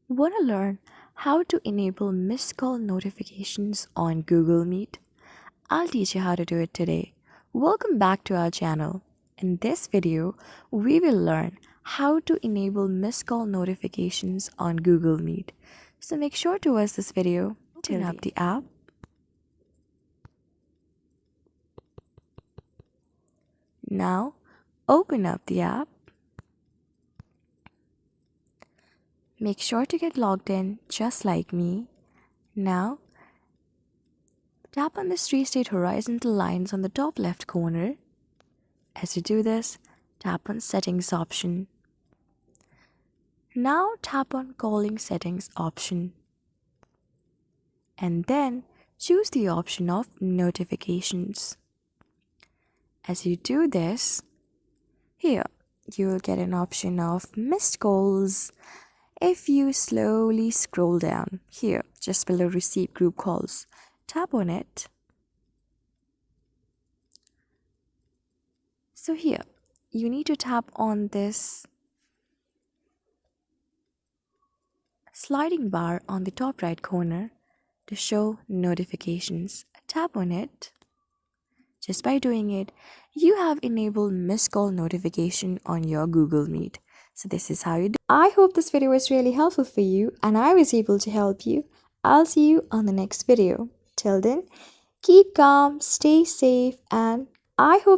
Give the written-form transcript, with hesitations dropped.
Want to learn how to enable missed call notifications on Google Meet? I'll teach you how to do it today. Welcome back to our channel. In this video, we will learn how to enable missed call notifications on Google Meet. So make sure to watch this video till up the app. Now, open up the app. Make sure to get logged in just like me. Now, tap on the three straight horizontal lines on the top left corner. As you do this, tap on Settings option. Now tap on Calling Settings option. And then choose the option of Notifications. As you do this, here you will get an option of Missed Calls. If you slowly scroll down, here just below Receive Group Calls, tap on it. So here, you need to tap on this sliding bar on the top right corner to show notifications. Tap on it. Just by doing it, you have enabled missed call notification on your Google Meet. So this is how you do. I hope this video was really helpful for you and I was able to help you. I'll see you on the next video. Till then, keep calm, stay safe, and I hope